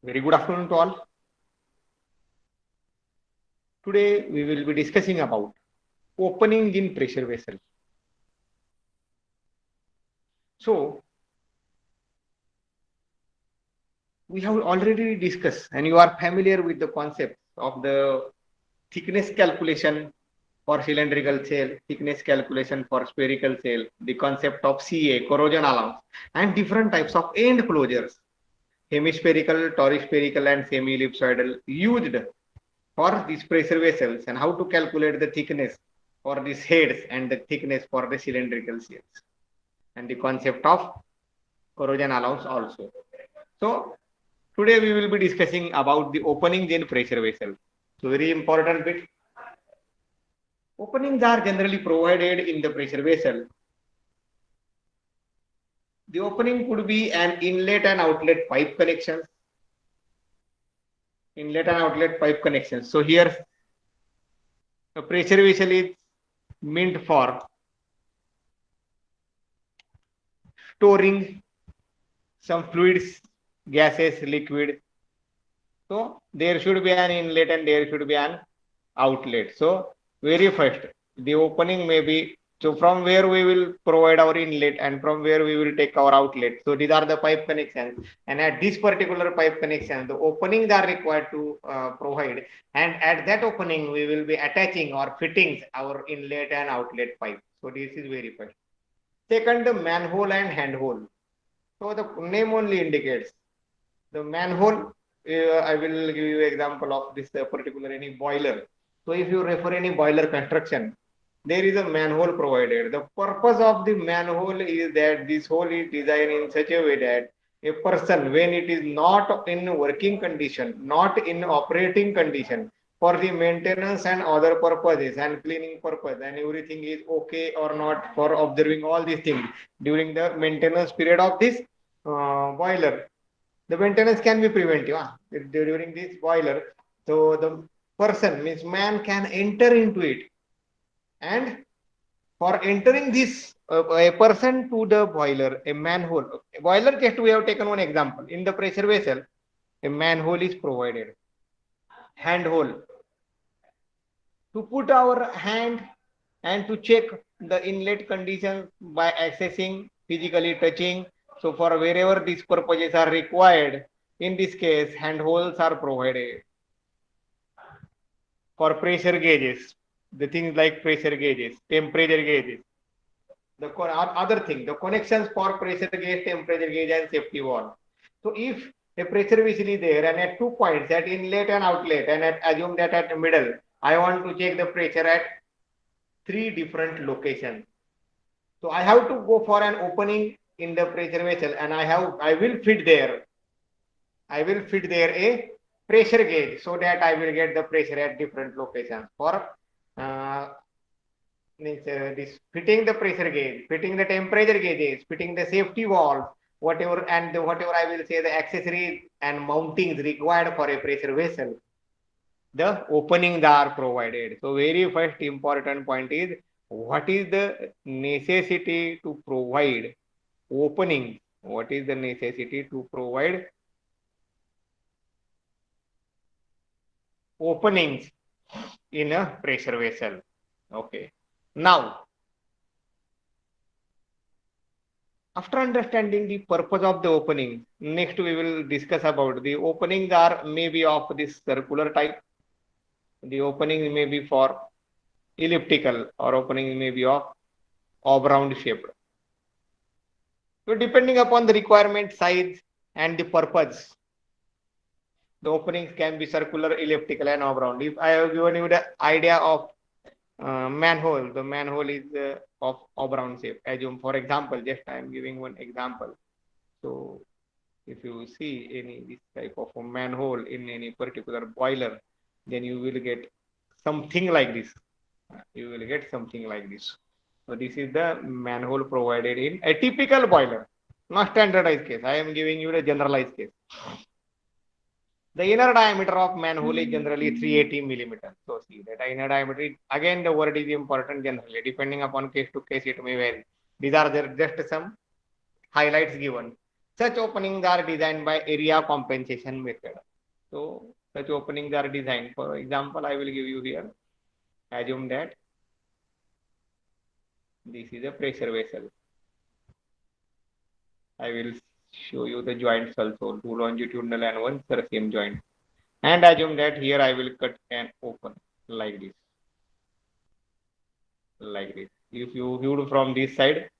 Very good afternoon to all. Today we will be discussing about opening in pressure vessel. So we have already discussed and you are familiar with the concept of the thickness calculation for cylindrical cell, thickness calculation for spherical cell, the concept of CA, corrosion allowance, and different types of end closures, hemispherical, toruspherical, and semi-ellipsoidal used for these pressure vessels, and how to calculate the thickness for these heads and the thickness for the cylindrical cells, and the concept of corrosion allowance also. So today we will be discussing about the openings in pressure vessel. So very important bit. Openings are generally provided in the pressure vessel. The opening could be an inlet and outlet pipe connections. Inlet and outlet pipe connections. So here a pressure vessel is meant for storing some fluids, gases, liquid. So there should be an inlet and there should be an outlet. So very first, the opening may be, so from where we will provide our inlet and from where we will take our outlet. So these are the pipe connections. And at this particular pipe connection, the openings are required to provide. And at that opening, we will be attaching or fittings our inlet and outlet pipe. So this is very first. Second, the manhole and handhole. So the name only indicates the manhole. I will give you example of this particular any boiler. So if you refer any boiler construction, there is a manhole provided. The purpose of the manhole is that this hole is designed in such a way that a person, when it is not in working condition, not in operating condition, for the maintenance and other purposes and cleaning purpose, and everything is okay or not, for observing all these things during the maintenance period of this boiler, the maintenance can be preventive during this boiler. So the person means man can enter into it, and for entering this a person to the boiler, a manhole, a boiler, just we have taken one example. In the pressure vessel, a manhole is provided, handhole, to put our hand and to check the inlet conditions by accessing, physically touching. So for wherever these purposes are required, in this case, handholds are provided. For pressure gauges, the things like pressure gauges, temperature gauges, the other thing, the connections for pressure gauge, temperature gauge, and safety valve. So if a pressure vessel is there and at 2 points, at inlet and outlet, and assume that at the middle, I want to check the pressure at 3 different locations. So I have to go for an opening in the pressure vessel, and I will fit there. I will fit there a pressure gauge so that I will get the pressure at different locations. For uh, this fitting the pressure gauge, fitting the temperature gauges, fitting the safety valve, whatever, and whatever I will say the accessories and mountings required for a pressure vessel, the openings are provided. So very first important point is, what is the necessity to provide opening? What is the necessity to provide openings in a pressure vessel? Okay. Now, after understanding the purpose of the opening, next we will discuss about the openings are maybe of this circular type. The opening may be for elliptical, or opening may be of oblong shaped. So depending upon the requirement, size, and the purpose, the openings can be circular, elliptical, and oblong. If I have given you the idea of manhole, the manhole is of oblong shape. Assume, for example, just I am giving one example. So if you see any this type of a manhole in any particular boiler, then you will get something like this. You will get something like this. So this is the manhole provided in a typical boiler, not standardized case. I am giving you the generalized case. The inner diameter of manhole is generally 380 millimeters. So see that inner diameter, again the word is important generally, depending upon case to case it may vary. These are just some highlights given. Such openings are designed by area compensation method. So such openings are designed. For example, I will give you here. Assume that this is a pressure vessel. I will show you the joints also, two longitudinal and one circum joint. And assume that here I will cut and open like this. Like this. If you viewed from this side,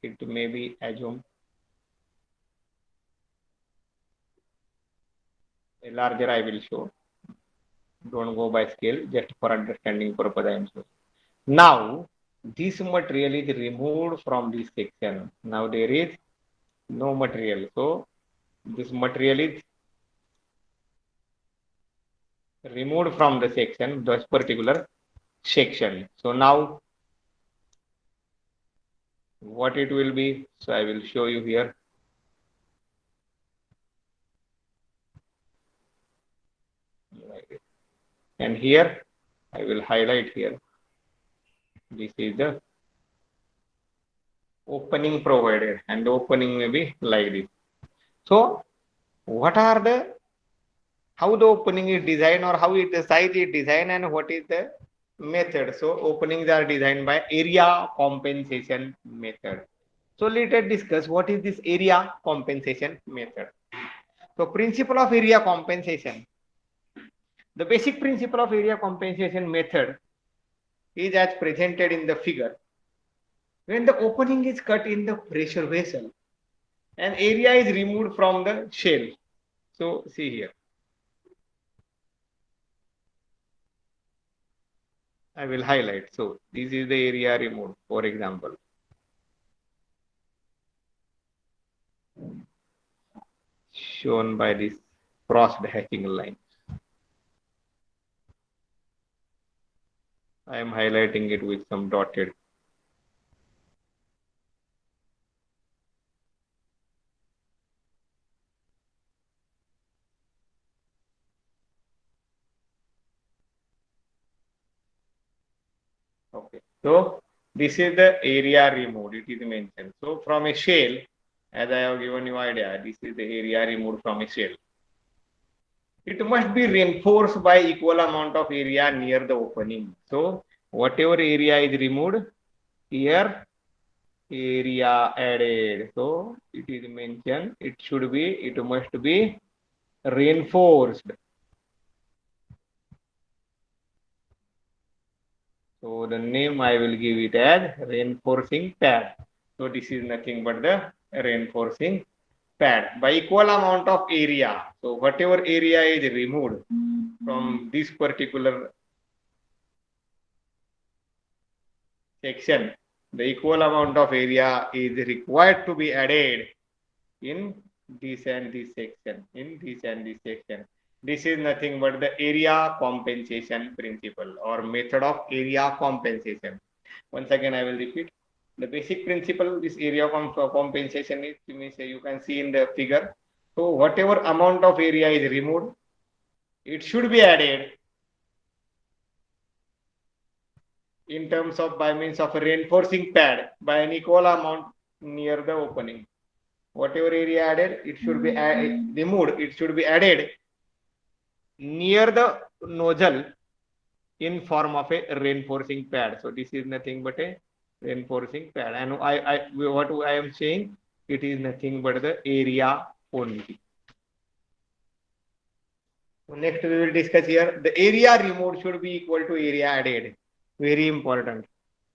it may be assume a larger I will show. Don't go by scale, just for understanding purpose I am showing. Now, this material is removed from this section. Now there is no material. So this material is removed from the section, this particular section. So now what it will be? So I will show you here. And here I will highlight here. This is the opening provided, and the opening may be like this. So what are the, how the opening is designed, or how it, the size is designed, and what is the method? So openings are designed by area compensation method. So let us discuss what is this area compensation method. So principle of area compensation. The basic principle of area compensation method is as presented in the figure. When the opening is cut in the pressure vessel, an area is removed from the shell. So see here. I will highlight. So this is the area removed, for example. Shown by this crossed hatching line. I am highlighting it with some dotted. Okay. So this is the area removed. It is mentioned. So from a shell, as I have given you idea, this is the area removed from a shell. It must be reinforced by equal amount of area near the opening. So whatever area is removed, here area added. So it is mentioned, it must be reinforced. So the name I will give it as reinforcing pad. So this is nothing but the reinforcing pad by equal amount of area. So whatever area is removed from this particular section, the equal amount of area is required to be added in this and this section, in this and this section. This is nothing but the area compensation principle or method of area compensation. Once again, I will repeat. The basic principle, this area compensation is, you can see in the figure. So whatever amount of area is removed, it should be added in terms of by means of a reinforcing pad by an equal amount near the opening. Whatever area added, it should be removed. It should be added near the nozzle in form of a reinforcing pad. So this is nothing but a reinforcing pad. And what I am saying, it is nothing but the area only. So next we will discuss here. The area removed should be equal to area added. Very important.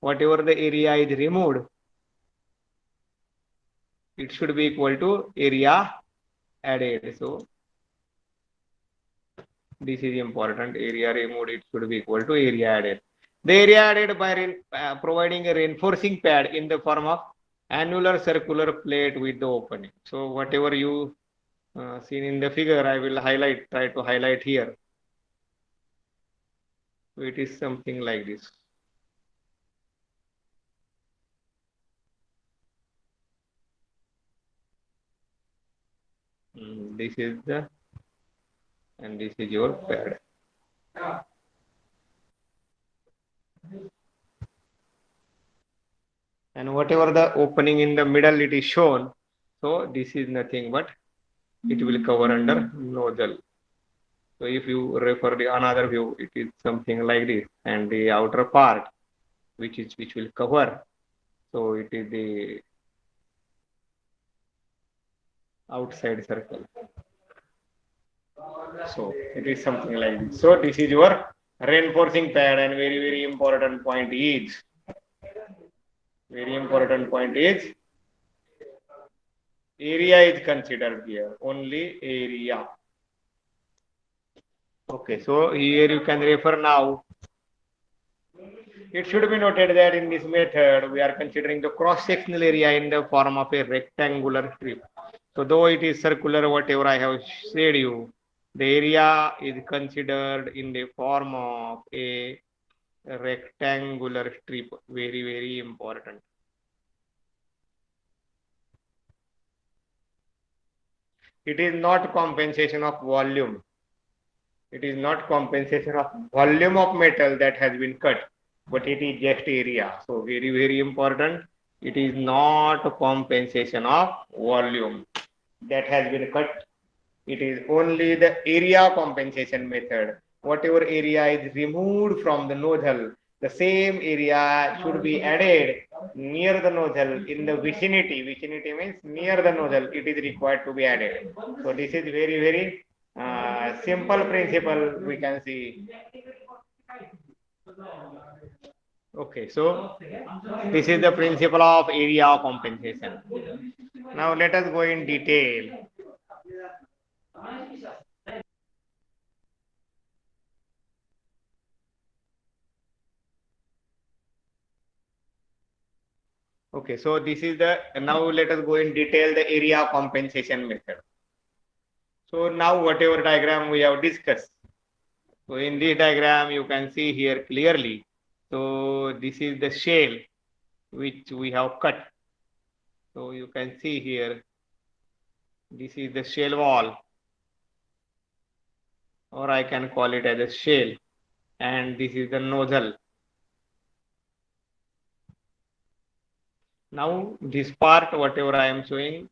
Whatever the area is removed, it should be equal to area added. So this is important. Area removed, it should be equal to area added. The area added by providing a reinforcing pad in the form of annular circular plate with the opening. So whatever you seen in the figure, I will try to highlight here. So it is something like this. This is the, and this is your pad. And whatever the opening in the middle, it is shown. So this is nothing but it will cover under nozzle. So if you refer the another view, it is something like this, and the outer part which will cover. So it is the outside circle. So it is something like this. So this is your reinforcing pad, and very important point is area is considered here, only area. Okay, so here you can refer now. It should be noted that in this method, we are considering the cross-sectional area in the form of a rectangular strip. So though it is circular, whatever I have said you, the area is considered in the form of a rectangular strip. Very important. It is not compensation of volume. It is not compensation of volume of metal that has been cut, but it is just area. So very important. It is not compensation of volume that has been cut. It is only the area compensation method. Whatever area is removed from the nozzle, the same area should be added near the nozzle in the vicinity. Vicinity means near the nozzle. It is required to be added. So this is very simple principle we can see. Okay, so this is the principle of area compensation. Now let us go in detail. Okay, so this is the, now let us go in detail the area compensation method. So now whatever diagram we have discussed. So in this diagram you can see here clearly. So this is the shell which we have cut. So you can see here, this is the shell wall, or I can call it as a shell, and this is the nozzle. Now this part, whatever I am showing,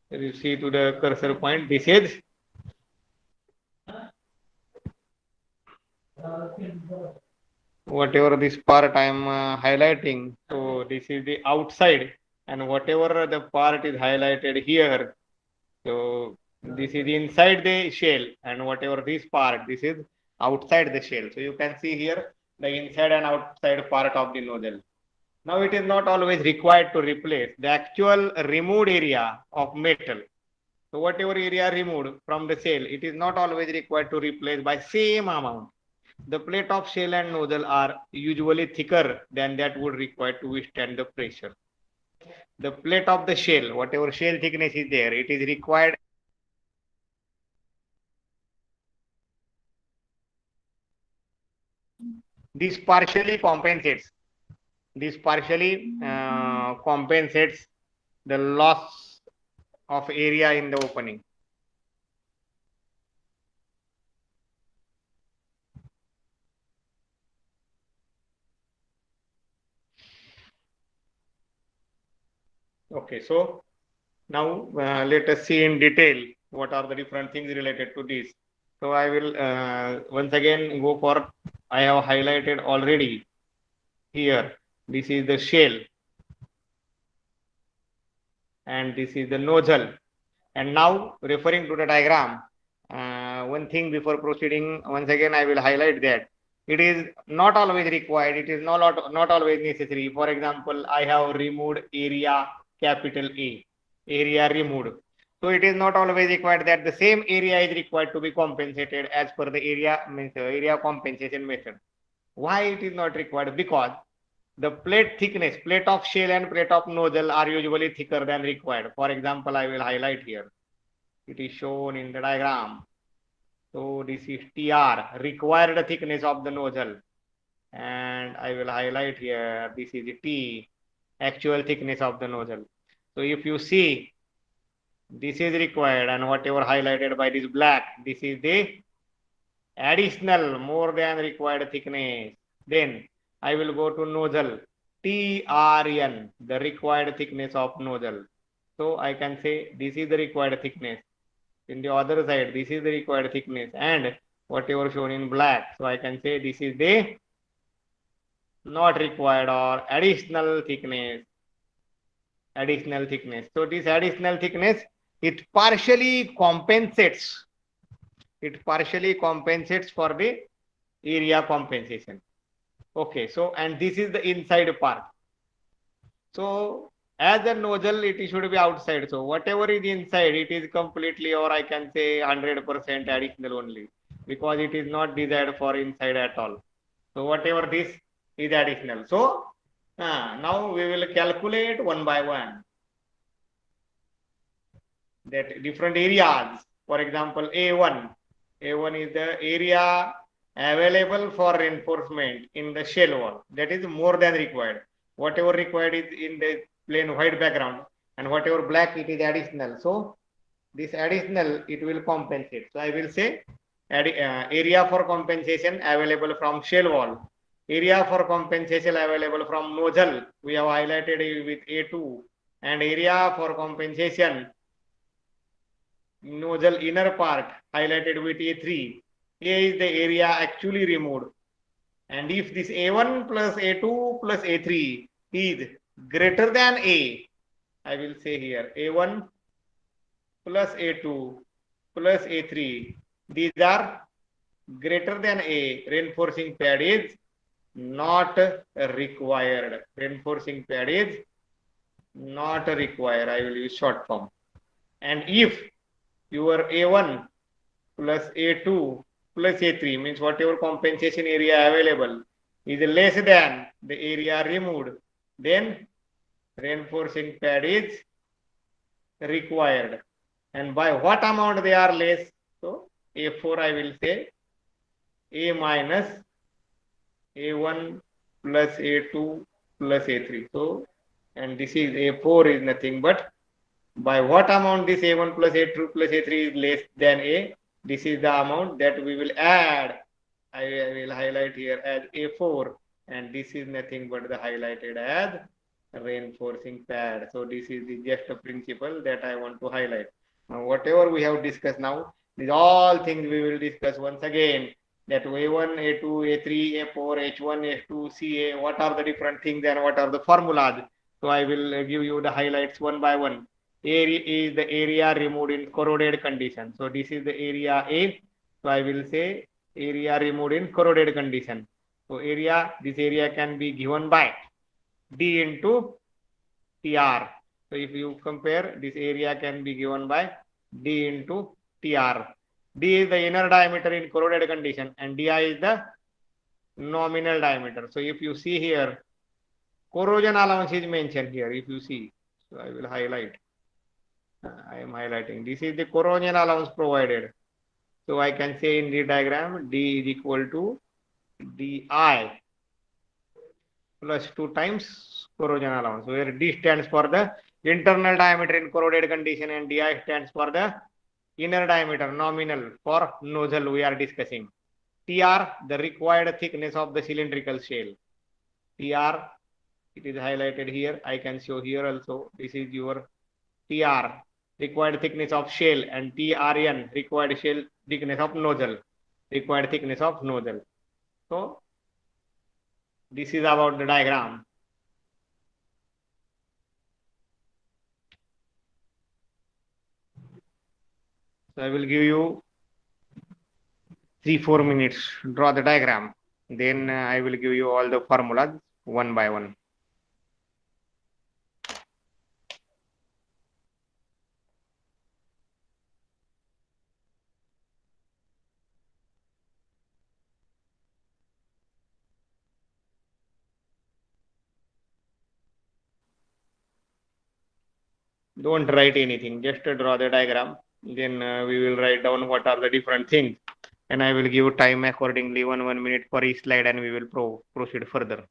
you see to the cursor point, this is whatever this part I am highlighting. So this is the outside, and whatever the part is highlighted here, so this is inside the shell, and whatever this part, this is outside the shell. So you can see here the inside and outside part of the nozzle. Now it is not always required to replace the actual removed area of metal. So whatever area removed from the shell, it is not always required to replace by same amount. The plate of shell and nozzle are usually thicker than that would require to withstand the pressure. The plate of the shell, whatever shell thickness is there, it is required. This partially compensates. This partially compensates the loss of area in the opening. Okay, so now let us see in detail what are the different things related to this. So I will once again go for, I have highlighted already here. This is the shell, and this is the nozzle. And now referring to the diagram, one thing before proceeding, once again I will highlight that it is not always required, it is not always necessary. For example, I have removed area capital A, area removed. So it is not always required that the same area is required to be compensated as per the area, means area compensation method. Why it is not required? Because the plate thickness, plate of shell and plate of nozzle are usually thicker than required. For example, I will highlight here. It is shown in the diagram. So this is TR, required thickness of the nozzle. And I will highlight here, this is T, actual thickness of the nozzle. So if you see, this is required, and whatever highlighted by this black, this is the additional more than required thickness. Then I will go to nozzle, TRN, the required thickness of nozzle. So I can say this is the required thickness. In the other side, this is the required thickness, and whatever shown in black. So I can say this is the not required or additional thickness. Additional thickness. So this additional thickness, it partially compensates. It partially compensates for the area compensation. Okay, so and this is the inside part. So as a nozzle, it should be outside. So whatever is inside, it is completely, or I can say 100% additional only, because it is not desired for inside at all. So whatever this is additional. So now we will calculate one by one that different areas. For example, A1. A1 is the area available for reinforcement in the shell wall. That is more than required. Whatever required is in the plain white background, and whatever black, it is additional. So this additional, it will compensate. So I will say area for compensation available from shell wall. Area for compensation available from nozzle. We have highlighted it with A2. And area for compensation nozzle inner part highlighted with A3. A is the area actually removed. And if this A1 plus A2 plus A3 is greater than A, I will say here A1 plus A2 plus A3, these are greater than A, reinforcing pad is not required. Reinforcing pad is not required. I will use short form. And if your A1 plus A2 plus A3 means whatever compensation area available is less than the area removed, then reinforcing pad is required. And by what amount they are less? So A4 I will say A minus A1 plus A2 plus A3. So, and this is A4 is nothing but by what amount this A1 plus A2 plus A3 is less than A, this is the amount that we will add. I will highlight here as A4, and this is nothing but the highlighted as reinforcing pad. So this is the just a principle that I want to highlight. Now whatever we have discussed now, these all things we will discuss once again, that A1, A2, A3, A4, H1, H2, CA, what are the different things and what are the formulas. So I will give you the highlights one by one. Area is the area removed in corroded condition. So this is the area A. So I will say area removed in corroded condition. So area, this area can be given by D into TR. So if you compare, this area can be given by D into TR. D is the inner diameter in corroded condition and Di is the nominal diameter. So if you see here, corrosion allowance is mentioned here. If you see, so I will highlight. I am highlighting. This is the corrosion allowance provided. So I can say in the diagram, D is equal to Di plus 2 times corrosion allowance, where D stands for the internal diameter in corroded condition and Di stands for the inner diameter nominal for nozzle we are discussing. TR, the required thickness of the cylindrical shell. TR, it is highlighted here. I can show here also. This is your TR, required thickness of shell, and TRN, required shell thickness of nozzle. Required thickness of nozzle. So this is about the diagram. So I will give you 3-4 minutes, draw the diagram. Then I will give you all the formulas one by one. Don't write anything, just draw the diagram. Then we will write down what are the different things. And I will give time accordingly, 1 minute for each slide, and we will proceed further.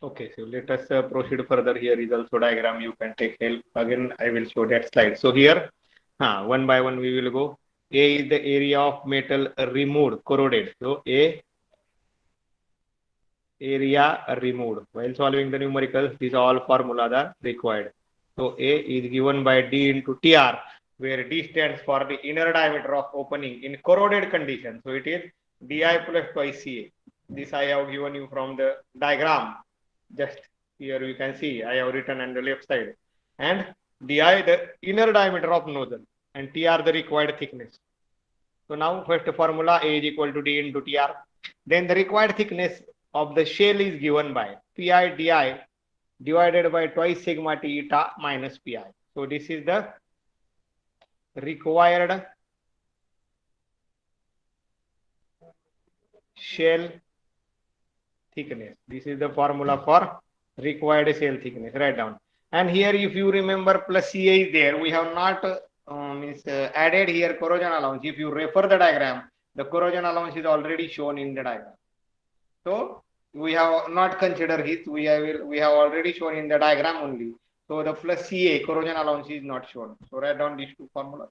Okay, so let us proceed further. Here is also diagram. You can take help. Again, I will show that slide. So here, one by one we will go. A is the area of metal removed, corroded. So A area removed. While solving the numericals, these all formulas are required. So A is given by D into TR, where D stands for the inner diameter of opening in corroded condition. So it is DI plus twice CA. This I have given you from the diagram. Just here you can see I have written on the left side. And DI the inner diameter of nozzle and TR the required thickness. So now first formula A is equal to D into TR. Then the required thickness of the shell is given by Pi di divided by twice sigma t eta minus Pi. So this is the required shell thickness. This is the formula for required shell thickness. Write down. And here if you remember plus Ca is there. We have not added here corrosion allowance. If you refer the diagram, the corrosion allowance is already shown in the diagram. So we have not considered it. We have already shown in the diagram only. So the plus Ca corrosion allowance is not shown. So write down these two formulas.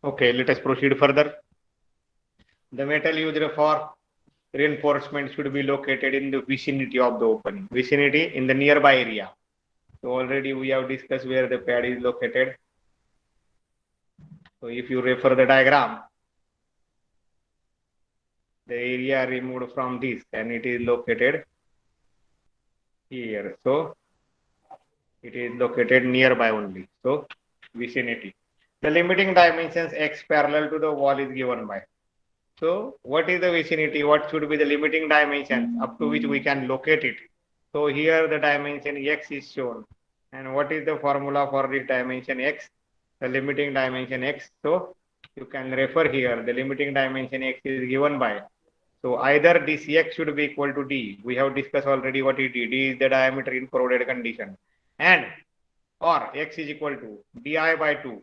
Okay, let us proceed further. The metal used for reinforcement should be located in the vicinity of the opening. Vicinity in the nearby area. So already we have discussed where the pad is located. So if you refer the diagram, the area removed from this and it is located here. So it is located nearby only. So vicinity. The limiting dimensions x parallel to the wall is given by. So what is the vicinity? What should be the limiting dimensions up to which we can locate it? So here the dimension x is shown. And what is the formula for this dimension x? The limiting dimension x. So you can refer here. The limiting dimension x is given by. So either this x should be equal to d. We have discussed already what it is. D is the diameter in corroded condition. And or x is equal to di by 2.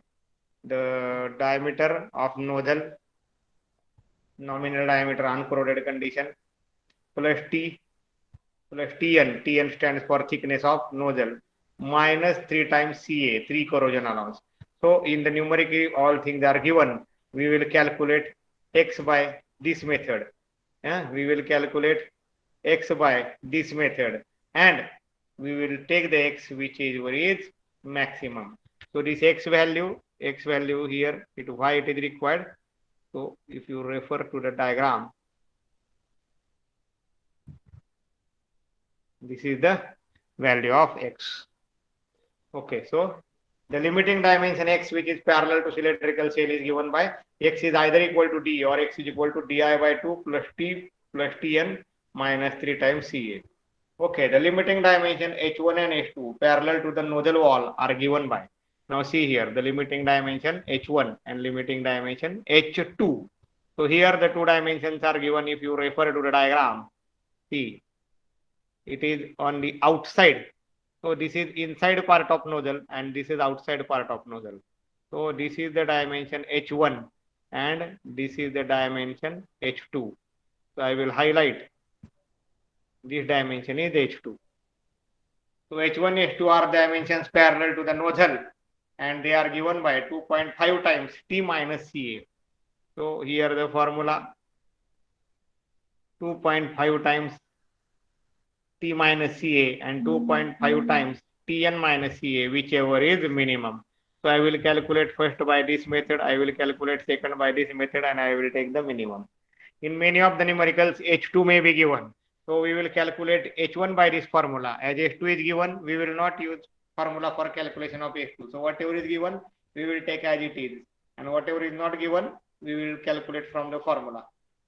The diameter of nozzle, nominal diameter uncorroded condition, plus T plus Tn. Tn stands for thickness of nozzle minus 3 times Ca, 3 corrosion allowance. So in the numeric all things are given. We will calculate x by this method. We will calculate x by this method and we will take the x which is maximum. So this x value here, why it is required. So if you refer to the diagram, this is the value of x. Okay, so the limiting dimension x which is parallel to cylindrical shell is given by x is either equal to d or x is equal to di by 2 plus t plus tn minus 3 times Ca. Okay, the limiting dimension h1 and h2 parallel to the nozzle wall are given by. Now see here the limiting dimension h1 and limiting dimension h2. So here the two dimensions are given. If you refer to the diagram, see it is on the outside. So this is inside part of nozzle and this is outside part of nozzle. So this is the dimension h1 and this is the dimension h2. So I will highlight this dimension is h2. So h1, h2 are dimensions parallel to the nozzle and they are given by 2.5 times T minus Ca. So here the formula 2.5 times T minus Ca and 2.5 times Tn minus Ca, whichever is minimum. So I will calculate first by this method, I will calculate second by this method and I will take the minimum. In many of the numericals, H2 may be given. So we will calculate H1 by this formula. As H2 is given, we will not use formula for calculation of H2. So whatever is given, we will take as it is. And whatever is not given, we will calculate from the formula.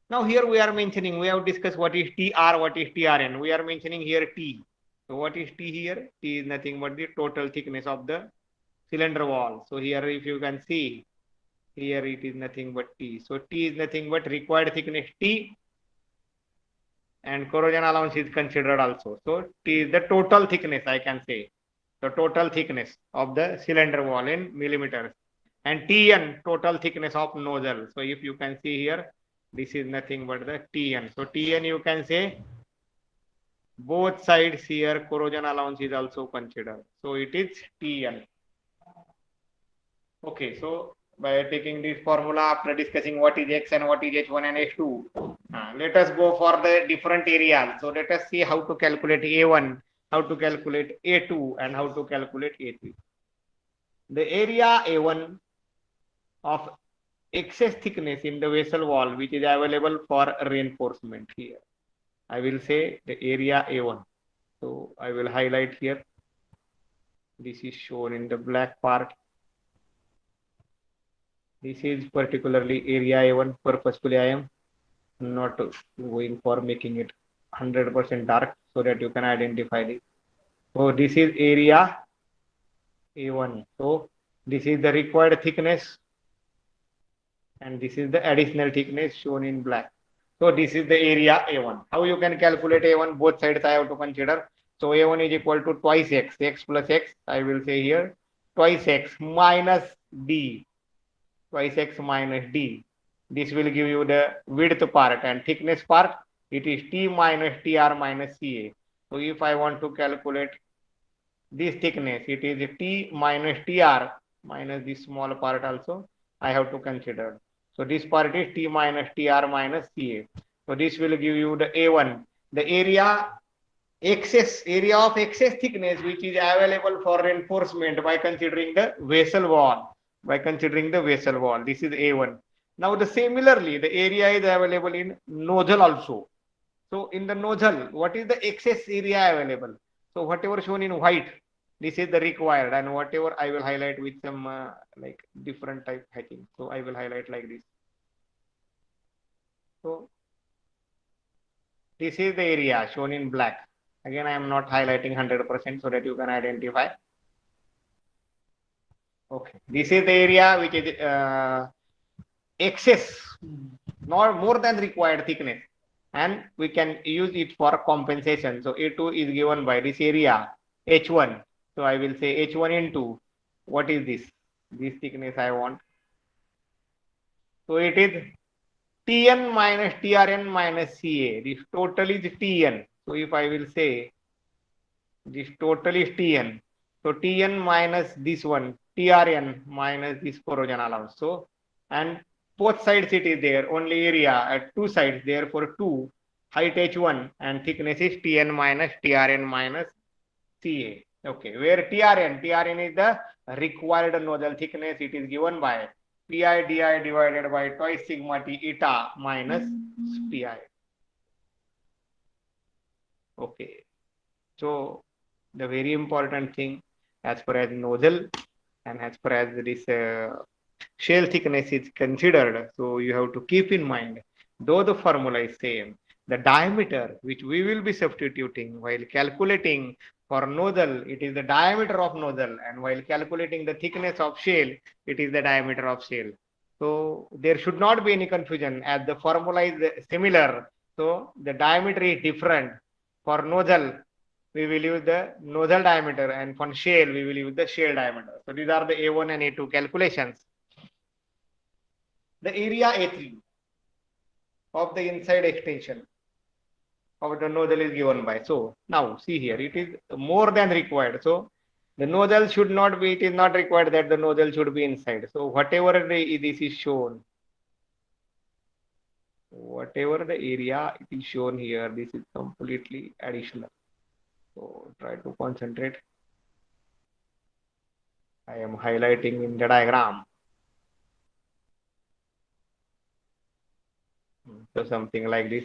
Now here we are mentioning, we have discussed what is TR, what is TRN. We are mentioning here T. So what is T here? T is nothing but the total thickness of the cylinder wall. So here if you can see, here it is nothing but T. So T is nothing but required thickness T, and corrosion allowance is considered also. So T is the total thickness, I can say, the total thickness of the cylinder wall in millimeters, and Tn total thickness of nozzle. So if you can see here, this is nothing but the Tn. So Tn you can say both sides here corrosion allowance is also considered. So it is Tn. Okay, so by taking this formula after discussing what is X and what is H1 and H2, let us go for the different areas. So let us see how to calculate A1, how to calculate A2, and how to calculate A3. The area A1 of excess thickness in the vessel wall which is available for reinforcement here. I will say the area A1. So I will highlight here. This is shown in the black part. This is particularly area A1. Purposefully I am not going for making it 100% dark so that you can identify this. So this is area A1. So this is the required thickness, and this is the additional thickness shown in black. So this is the area A1. How you can calculate A1? Both sides I have to consider. So A1 is equal to twice X, X plus X, I will say here, twice X minus D, twice X minus D. This will give you the width part, and thickness part, it is T minus TR minus CA. So if I want to calculate this thickness, it is T minus TR minus this small part also I have to consider. So this part is T minus TR minus CA. So this will give you the A1, the area of excess thickness which is available for reinforcement by considering the vessel wall. This is A1. Now the similarly, the area is available in nozzle also. So in the nozzle, what is the excess area available? So whatever shown in white, this is the required, and whatever I will highlight with some like different type hatching. So I will highlight like this. So this is the area shown in black. Again, I am not highlighting 100% so that you can identify. Okay, this is the area which is excess, not more than required thickness, and we can use it for compensation. So A2 is given by this area H1. So I will say H1 into what is this? This thickness I want. So it is Tn minus Trn minus Ca. This total is Tn. So if I will say this total is Tn. So Tn minus this one, Trn minus this corrosion allowance. So, and both sides it is there, only area at two sides, therefore 2, height H1 and thickness is Tn minus Trn minus Ca. Okay, where Trn is the required nozzle thickness, it is given by Pi di divided by twice sigma T eta minus Pi. Okay, so the very important thing as far as nozzle and as far as this shell thickness is considered, so you have to keep in mind, though the formula is same, the diameter which we will be substituting while calculating for nozzle, it is the diameter of nozzle, and while calculating the thickness of shell, it is the diameter of shell. So there should not be any confusion as the formula is similar. So the diameter is different. For nozzle, we will use the nozzle diameter, and for shell, we will use the shell diameter. So these are the A1 and A2 calculations. The area A3 of the inside extension of the nozzle is given by. So now see here, it is more than required. So the nozzle should not be, it is not required that the nozzle should be inside. So whatever this is shown, whatever the area it is shown here, this is completely additional. So try to concentrate. I am highlighting in the diagram. So something like this.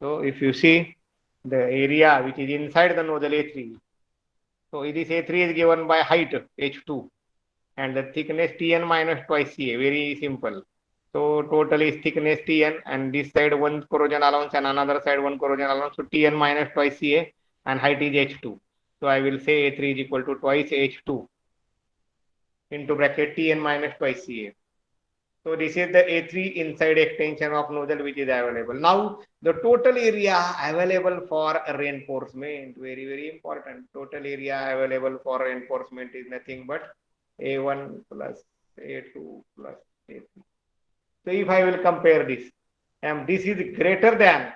So if you see the area which is inside the nozzle A3, so this A3 is given by height H2 and the thickness Tn minus twice Ca, very simple. So total is thickness Tn and this side one corrosion allowance and another side one corrosion allowance. So Tn minus twice Ca and height is H2. So I will say A3 is equal to twice H2 into bracket Tn minus twice Ca. So this is the A3 inside extension of nozzle which is available. Now the total area available for reinforcement, very, very important. Total area available for reinforcement is nothing but A1 plus A2 plus A3. So if I will compare this, and this is greater than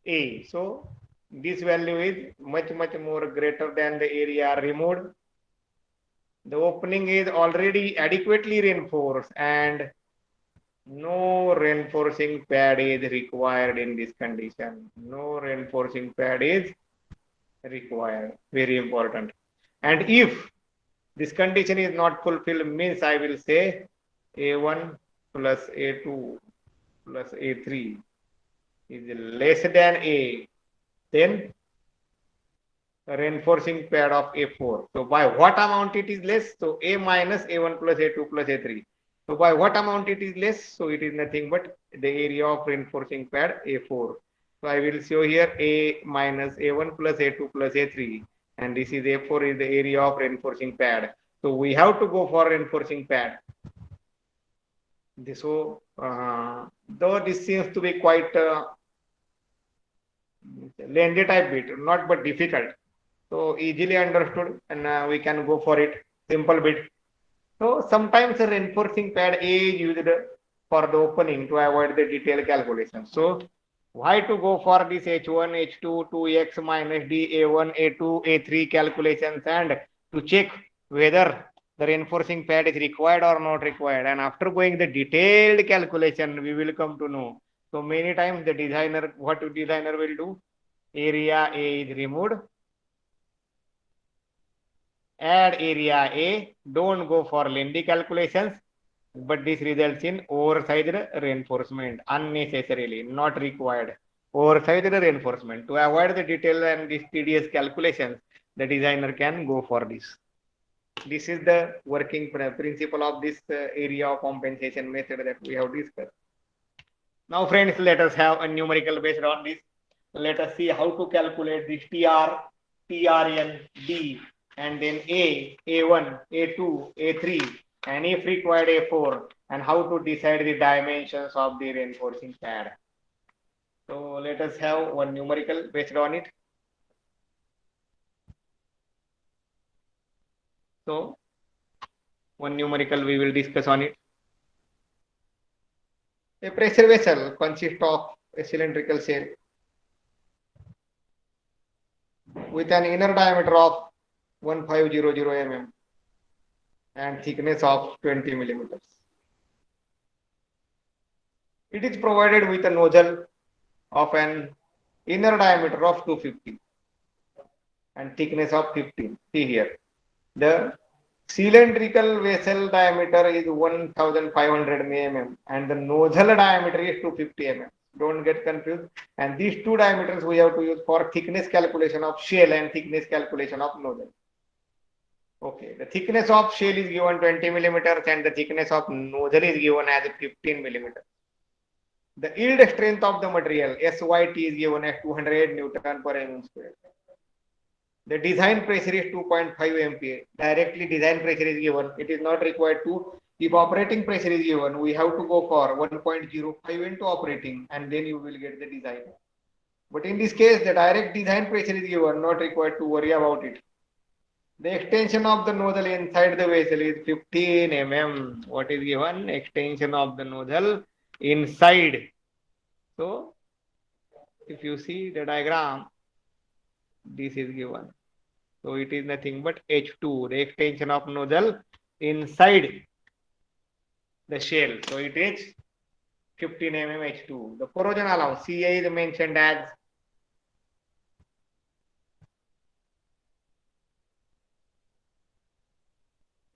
A. So this value is much, much more greater than the area removed. The opening is already adequately reinforced and no reinforcing pad is required in this condition. No reinforcing pad is required. Very important. And if this condition is not fulfilled, means I will say A1 plus A2 plus A3 is less than A, then reinforcing pad of A4. So by what amount it is less? So A minus A1 plus A2 plus A3. So by what amount it is less? So it is nothing but the area of reinforcing pad A4. So I will show here A minus A1 plus A2 plus A3 and this is A4 is the area of reinforcing pad. So we have to go for reinforcing pad. So though this seems to be quite lengthy type bit, not but difficult. So easily understood and we can go for it. Simple bit. So sometimes a reinforcing pad A is used for the opening to avoid the detailed calculation. So why to go for this H1, H2, 2x minus D, A1, A2, A3 calculations and to check whether the reinforcing pad is required or not required. And after going the detailed calculation, we will come to know. So many times the designer, what designer will do? Area A is removed. Add area A, don't go for lengthy calculations, but this results in oversized reinforcement unnecessarily, not required. Oversized reinforcement. To avoid the detail and these tedious calculations, the designer can go for this. This is the working principle of this area of compensation method that we have discussed. Now, friends, let us have a numerical based on this. Let us see how to calculate this TR, TRN, D, and then A, A1, A2, A3, and if required A4, and how to decide the dimensions of the reinforcing pad. So let us have one numerical based on it. So one numerical we will discuss on it. A pressure vessel consists of a cylindrical shell with an inner diameter of 1500 mm and thickness of 20 millimeters. It is provided with a nozzle of an inner diameter of 250 and thickness of 15. See here, the cylindrical vessel diameter is 1500 mm and the nozzle diameter is 250 mm. Don't get confused. And these two diameters we have to use for thickness calculation of shell and thickness calculation of nozzle. Okay, the thickness of shell is given 20 millimeters and the thickness of nozzle is given as 15 millimeters. The yield strength of the material SYT is given as 208 Newton per mm square. The design pressure is 2.5 MPa. Directly design pressure is given. It is not required to. If operating pressure is given, we have to go for 1.05 into operating and then you will get the design. But in this case, the direct design pressure is given, not required to worry about it. The extension of the nozzle inside the vessel is 15 mm. What is given? Extension of the nozzle inside. So, if you see the diagram, this is given. So, it is nothing but H2, the extension of nozzle inside the shell. So, it is 15 mm H2. The corrosion allowance, CA is mentioned as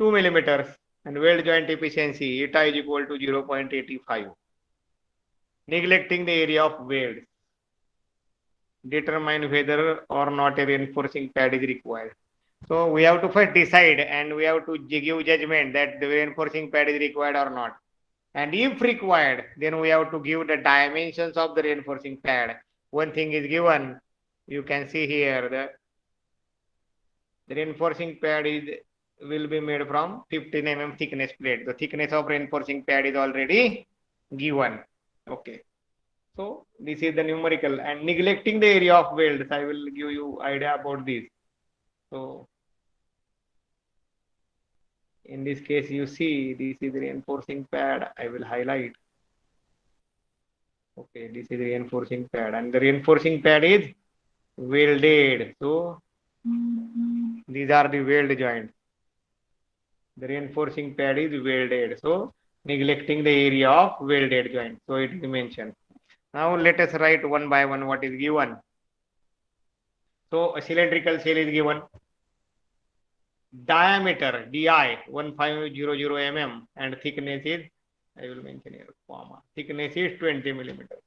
2 millimeters and weld joint efficiency, eta is equal to 0.85. neglecting the area of weld. Determine whether or not a reinforcing pad is required. So we have to first decide and we have to give judgment that the reinforcing pad is required or not. And if required, then we have to give the dimensions of the reinforcing pad. One thing is given, you can see here the reinforcing pad will be made from 15 mm thickness plate. The thickness of reinforcing pad is already given. Okay. So this is the numerical, and neglecting the area of welds, I will give you idea about this. So in this case, you see this is reinforcing pad. I will highlight. Okay, this is reinforcing pad, and the reinforcing pad is welded. So these are the weld joints. The reinforcing pad is welded. So neglecting the area of welded joint. So it is mentioned. Now let us write one by one what is given. So a cylindrical shell is given. Diameter DI 1500 mm and thickness is, I will mention here, comma. Thickness is 20 millimeters.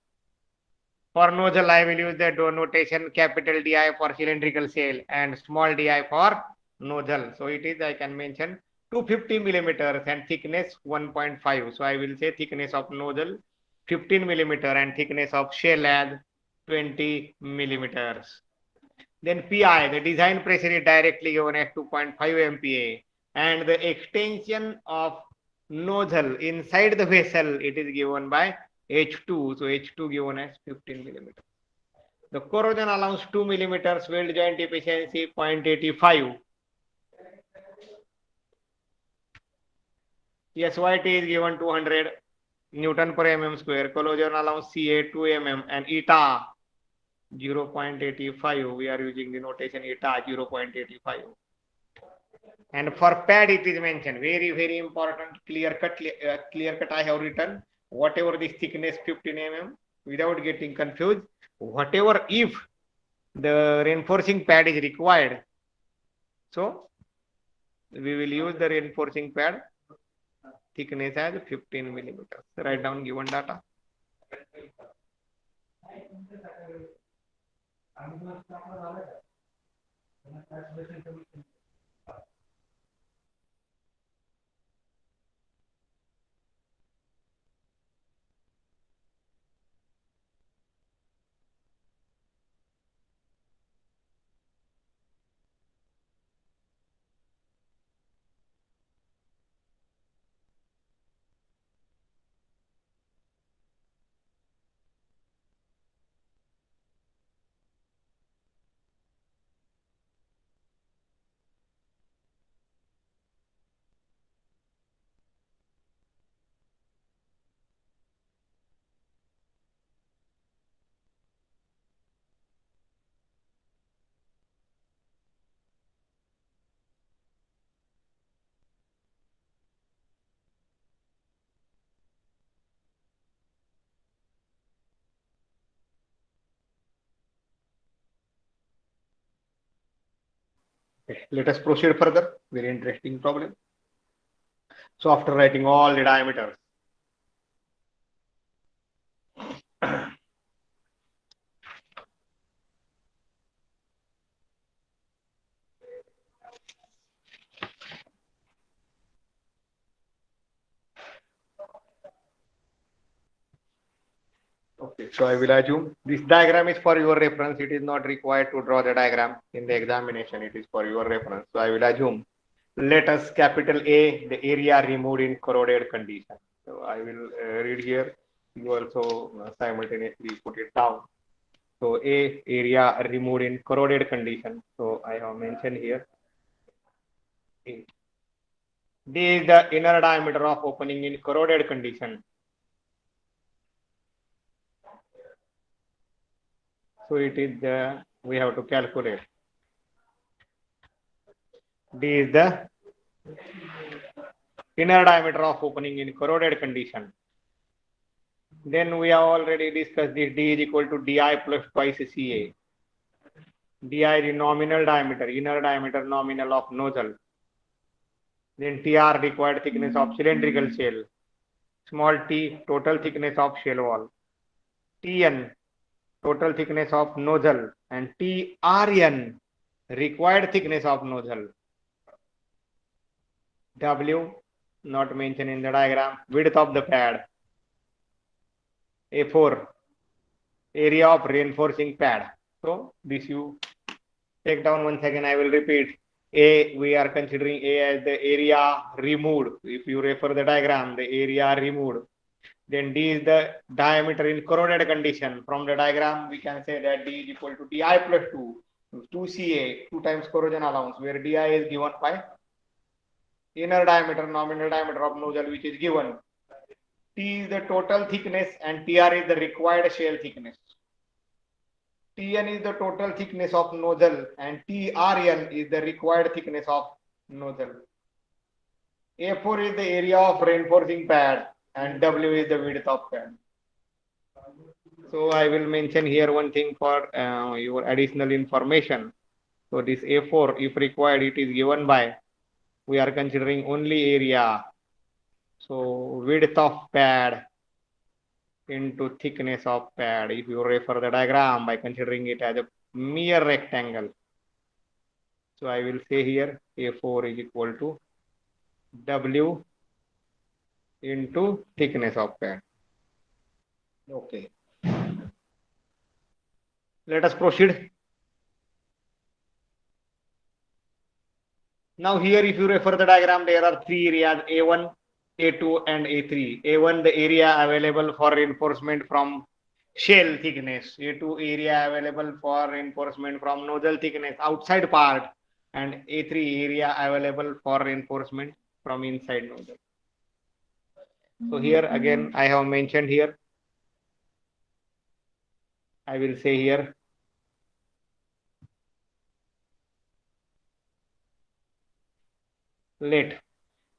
For nozzle, I will use the notation capital DI for cylindrical shell and small di for nozzle. So it is, I can mention 250 millimeters and thickness 1.5. So I will say thickness of nozzle 15 millimeter and thickness of shell as 20 millimeters. Then PI, the design pressure is directly given as 2.5 MPa and the extension of nozzle inside the vessel, it is given by H2. So H2 given as 15 millimeters. The corrosion allowance 2 millimeters, weld joint efficiency 0.85. SYT is given 200 Newton per mm square. Corrosion allowance CA 2 mm and eta 0.85. We are using the notation eta 0.85. And for pad it is mentioned, very important, clear cut I have written, whatever this thickness 15 mm, without getting confused, whatever if the reinforcing pad is required, so we will use the reinforcing pad thickness as 15 millimeters. Write down given data. Let us proceed further. Very interesting problem. So after writing all the diameters, okay, so I will assume this diagram is for your reference. It is not required to draw the diagram in the examination. It is for your reference. So I will assume, let us capital A, the area removed in corroded condition. So I will read here. You also simultaneously put it down. So A, area removed in corroded condition. So I have mentioned here. A. D is the inner diameter of opening in corroded condition. So it is we have to calculate. D is the inner diameter of opening in corroded condition. Then we have already discussed this. D is equal to Di plus twice Ca. Di is the nominal diameter, inner diameter nominal of nozzle. Then Tr, required thickness of cylindrical shell. Small t, total thickness of shell wall. Tn, total thickness of nozzle, and Trn, required thickness of nozzle. W, not mentioned in the diagram, width of the pad. A4, area of reinforcing pad. So this you take down once again. I will repeat. A, we are considering A as the area removed. If you refer the diagram, the area removed. Then D is the diameter in corroded condition. From the diagram, we can say that D is equal to Di plus 2, 2Ca, 2 times corrosion allowance, where Di is given by inner diameter, nominal diameter of nozzle, which is given. T is the total thickness and Tr is the required shell thickness. Tn is the total thickness of nozzle and Trn is the required thickness of nozzle. A4 is the area of reinforcing pad and W is the width of pad. So I will mention here one thing for your additional information. So this A4, if required, it is given by, we are considering only area. So width of pad into thickness of pad. If you refer the diagram by considering it as a mere rectangle. So I will say here A4 is equal to W into thickness of pad. Okay. Let us proceed. Now here, if you refer the diagram, there are three areas, A1, A2 and A3. A1, the area available for reinforcement from shell thickness. A2, area available for reinforcement from nozzle thickness outside part. And A3, area available for reinforcement from inside nozzle. So here again, I have mentioned here, I will say here, let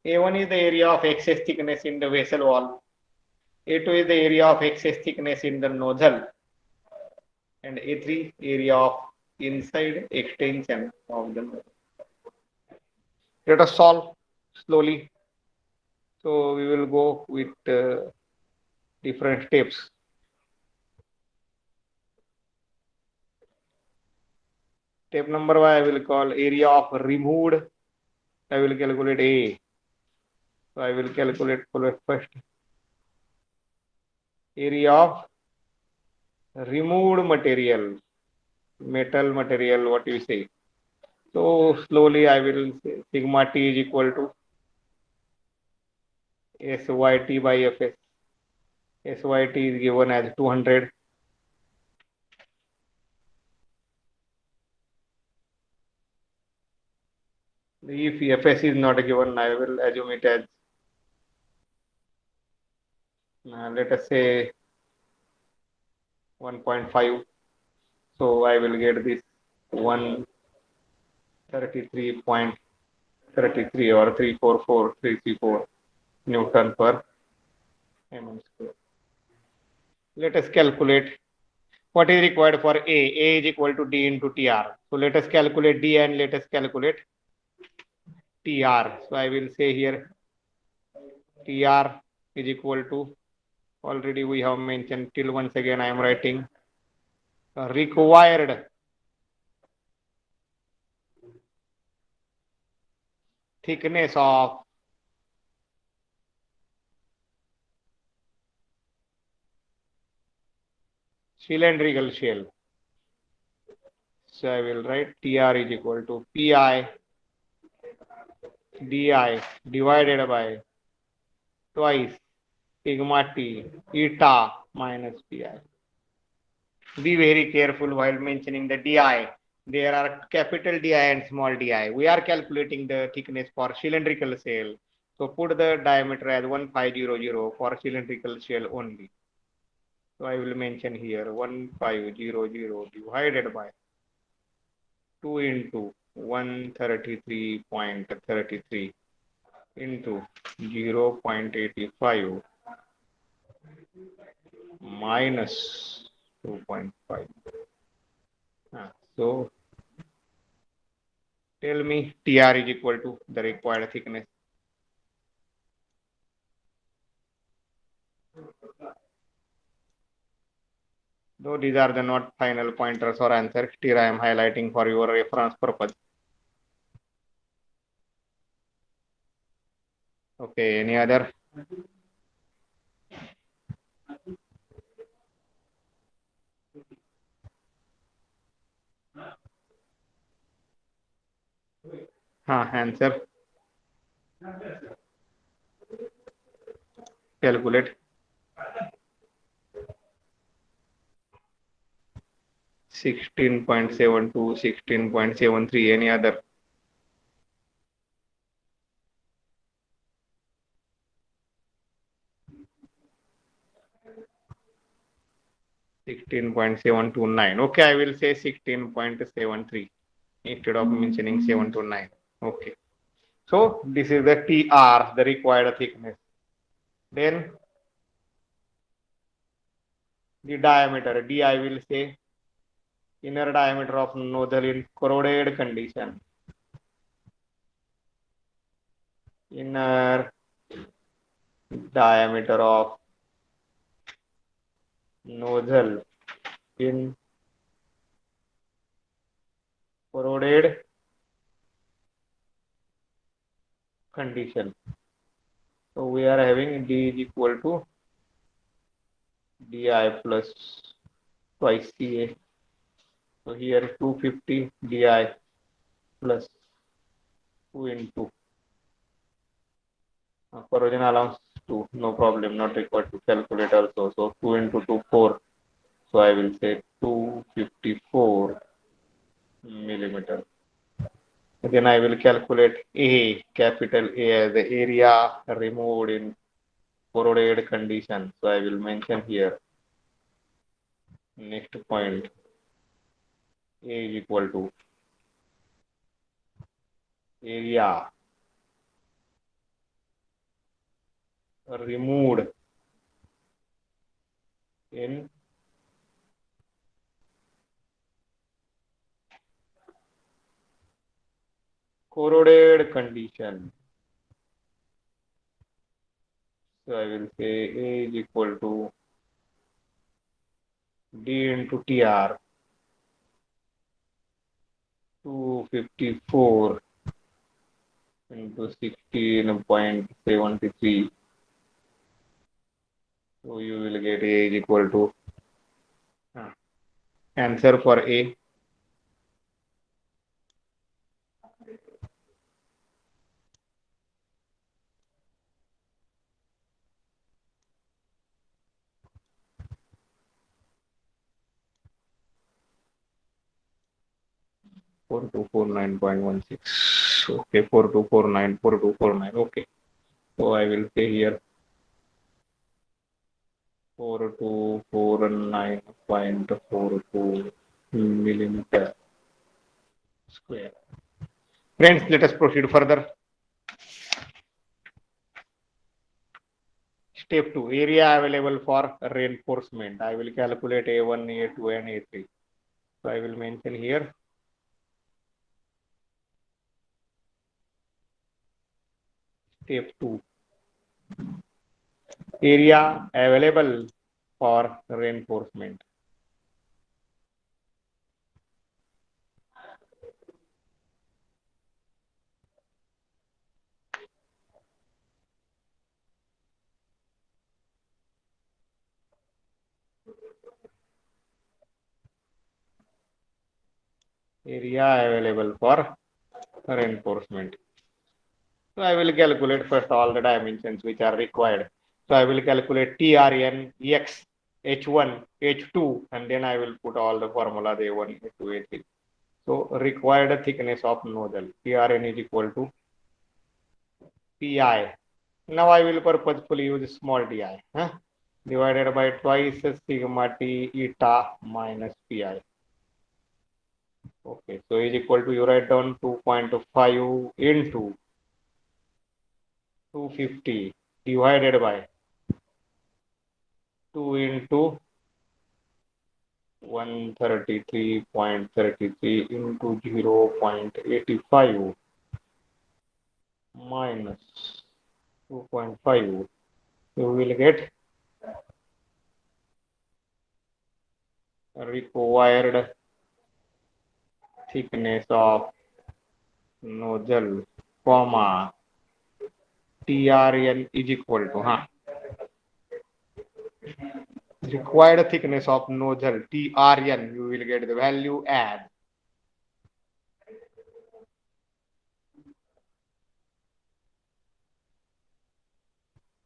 A1 is the area of excess thickness in the vessel wall. A2 is the area of excess thickness in the nozzle, and A3 area of inside extension of the nozzle. Let us solve slowly. So we will go with different steps. Step number 1, I will call area of removed. I will calculate A. So I will calculate first area of removed material, metal material, what you say. So slowly I will say sigma T is equal to SYT by Fs. SYT is given as 200. If Fs is not given, I will assume it as, let us say 1.5. So I will get this 133.33 or 344 Newton per mm square. Let us calculate what is required for A. A is equal to D into TR. So let us calculate D and let us calculate TR. So I will say here TR is equal to, already we have mentioned, till once again I am writing required thickness of cylindrical shell. So I will write TR is equal to PI DI divided by twice sigma T eta minus PI. Be very careful while mentioning the DI. There are capital DI and small DI. We are calculating the thickness for cylindrical shell. So put the diameter as 1500 for cylindrical shell only. So I will mention here 1500 divided by 2 into 133.33 into 0.85 minus 2.5. So tell me TR is equal to the required thickness. Though these are the not final pointers or answers, here I am highlighting for your reference purpose. Okay, any other? Answer. Calculate. 16.72, 16.73, any other? 16.729. Okay, I will say 16.73 instead of mentioning 729. Okay. So this is the TR, the required thickness. Then the diameter, D I will say inner diameter of nozzle in corroded condition. Inner diameter of nozzle in corroded condition. So we are having D is equal to DI plus twice CA. So here 250 DI plus 2 into corrosion allowance 2, no problem, not required to calculate also. So 2 into 2, 4. So I will say 254 millimeter. Then I will calculate A, capital A, as the area removed in corroded condition. So I will mention here. Next point, A is equal to area removed in corroded condition. So I will say A is equal to D into TR 254 into 16.73. So you will get A is equal to answer for A. Four two four 9.16. Okay, 4249, 4249. Okay. So I will say here 4249.42 millimeter square. Friends, let us proceed further. Step 2, area available for reinforcement. I will calculate A1, A2 and A3. So I will mention here step 2, area available for reinforcement. Area available for reinforcement. So I will calculate first all the dimensions which are required. So I will calculate TRN, X, H1, H2, and then I will put all the formulas A1, A2, A3. So required thickness of nozzle, TRN is equal to PI. Now I will purposefully use small di, divided by twice sigma T eta minus PI. Okay, so is equal to, you write down 2.5 into 250 divided by 2 into 133.33 into 0.85 minus 2.5. You will get required thickness of nozzle, comma, TRN is equal to, required thickness of nozzle, TRN, you will get the value as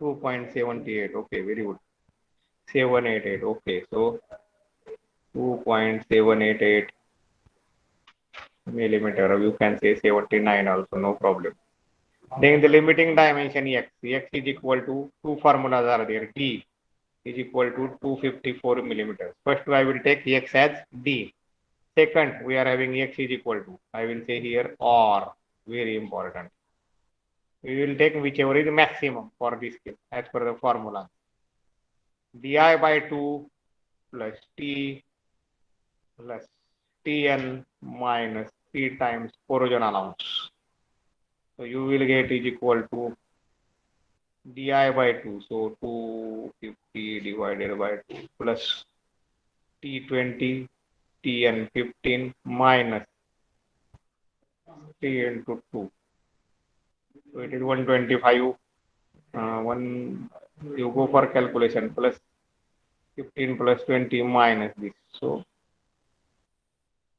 2.78. Okay, very good. 788. Okay, so 2.788 millimeter. You can say 79 also, no problem. Then the limiting dimension x. X is equal to two formulas are there. D is equal to 254 millimeters. First, I will take x as D. Second, we are having x is equal to, I will say here, or. Very important. We will take whichever is maximum for this case as per the formula. Di by 2 plus T plus Tn minus P times corrosion allowance. So you will get is equal to Di by 2. So 250 divided by 2 plus T20 Tn 15 minus T into 2. So it is 125. You go for calculation plus 15 plus 20 minus this. So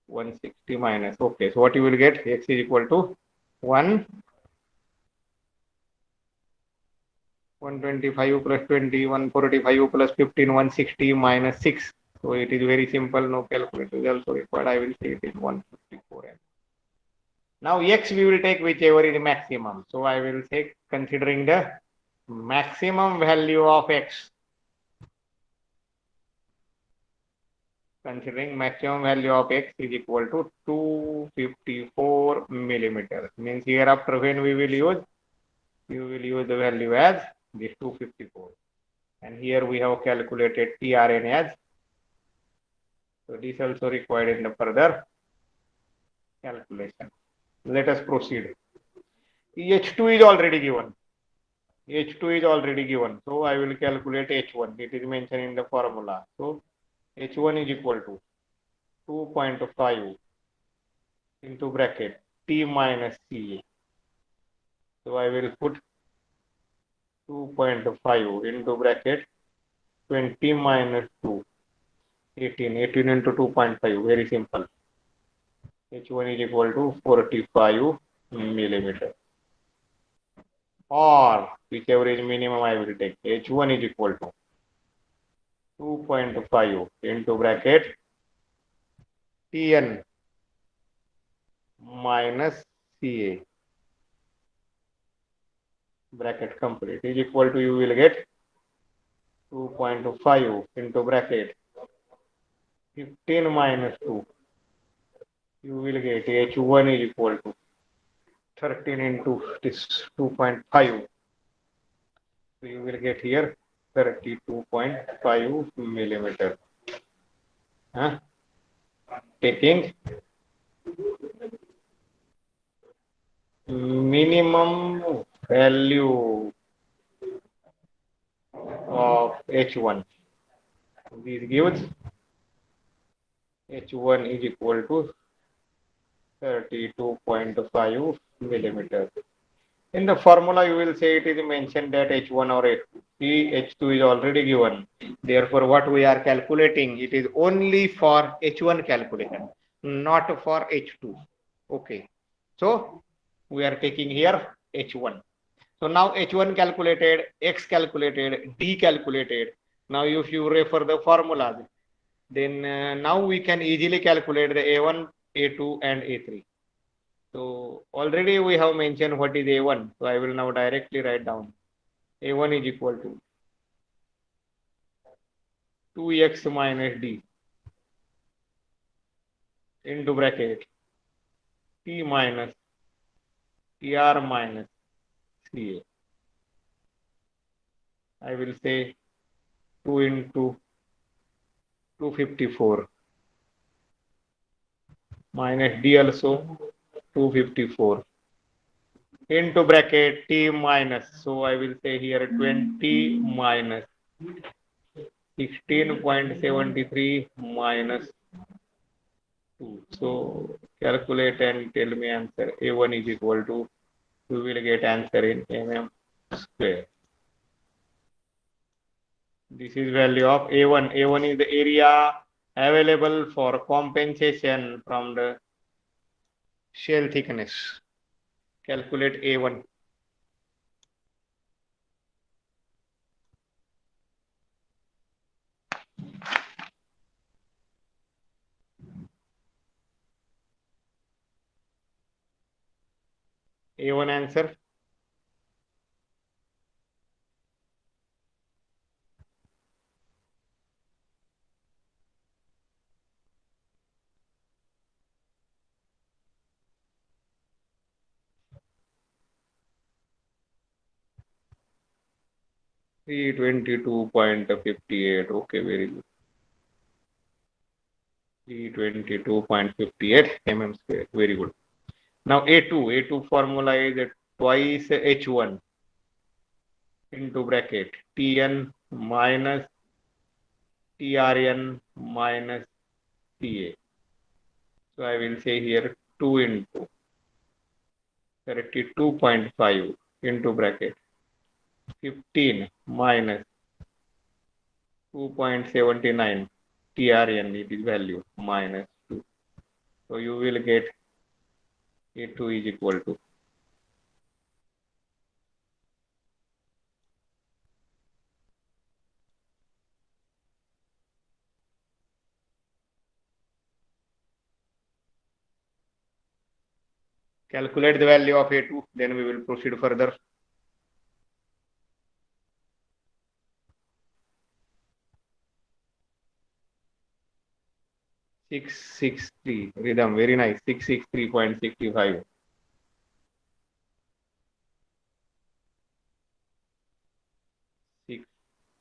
160 minus. Okay. So what you will get? X is equal to 125 plus 20, 145 plus 15, 160 minus 6. So it is very simple. No calculator is also required. I will say it is 154. Now x we will take whichever is maximum. So I will take considering the maximum value of x. Considering maximum value of x is equal to 254 millimeters. Means hereafter when we will use, you will use the value as this 254. And here we have calculated TRN as. So this also required in the further calculation. Let us proceed. H2 is already given. H2 is already given. So I will calculate H1. It is mentioned in the formula. So H1 is equal to 2.5 into bracket T minus CA. So I will put 2.5 into bracket 20 minus 2, 18. 18 into 2.5, very simple. H1 is equal to 45 millimeter. Or whichever is minimum I will take. H1 is equal to 2.5 into bracket Tn minus Ca. Bracket complete is equal to, you will get 2.5 into bracket 15 minus 2. You will get H1 is equal to 13 into this 2.5. So you will get here 32.5 millimeter. Taking minimum value of H1. This gives H1 is equal to 32.5 millimeter. In the formula, you will say it is mentioned that H1 or H2. See, H2 is already given. Therefore, what we are calculating, it is only for H1 calculation, not for H2. Okay. So, we are taking here H1. So, now H1 calculated, X calculated, D calculated. Now, if you refer the formulas, then now we can easily calculate the A1, A2 and A3. So already we have mentioned what is A1. So I will now directly write down. A1 is equal to 2x minus D into bracket T minus TR minus CA. I will say 2 into 254 minus D also 254 into bracket T minus. So I will say here 20 minus 16.73 minus 2. So calculate and tell me answer. A1 is equal to, we will get answer in mm square. This is value of A1. A1 is the area available for compensation from the shell thickness. Calculate A1. A1 answer. 322.58. Okay, very good. 322.58 mm square. Very good. Now A2 formula is twice H1 into bracket Tn minus Trn minus Ta. So I will say here 2 into 32.5 into bracket 15 minus 2.79 TRN, it is value minus 2. So you will get A2 is equal to, calculate the value of A2, then we will proceed further. .663 rhythm, very nice. 663.65.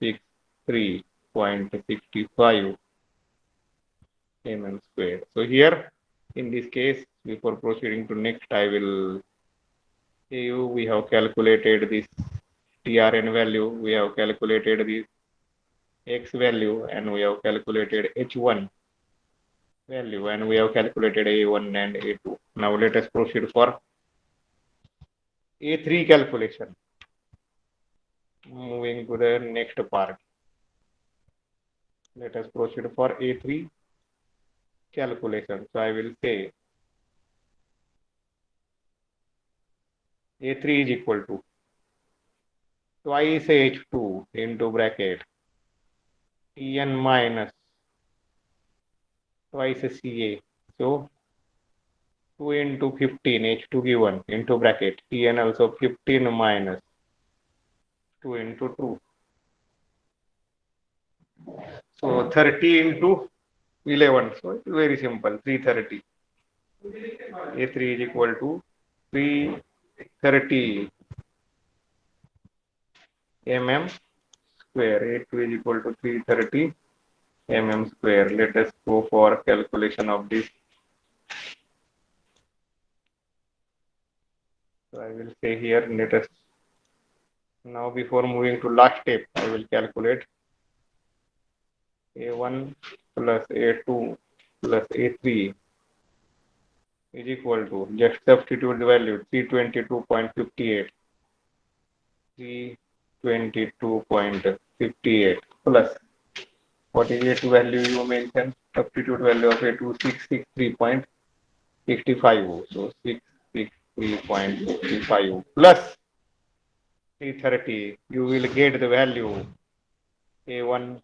663.65 mm squared. So here, in this case, before proceeding to next, I will say you, we have calculated this TRN value, we have calculated this X value, and we have calculated H1 value, and we have calculated A1 and A2. Now let us proceed for A3 calculation. Moving to the next part. Let us proceed for A3 calculation. So I will say A3 is equal to twice H2 into bracket Tn minus twice Ca. So 2 into 15 H2 given into bracket Tn also 15 minus 2 into 2. So 30 into 11. So it's very simple. 330. A3 is equal to 330 mm square. A2 is equal to 330 mm square. Let us go for calculation of this. So I will say here, let us now, before moving to last step, I will calculate A1 plus A2 plus A3 is equal to, just substitute the value 322.58. 322.58 plus what is A2 value you mentioned? Substitute value of A2 663.65. So 663.65 plus 330. You will get the value A1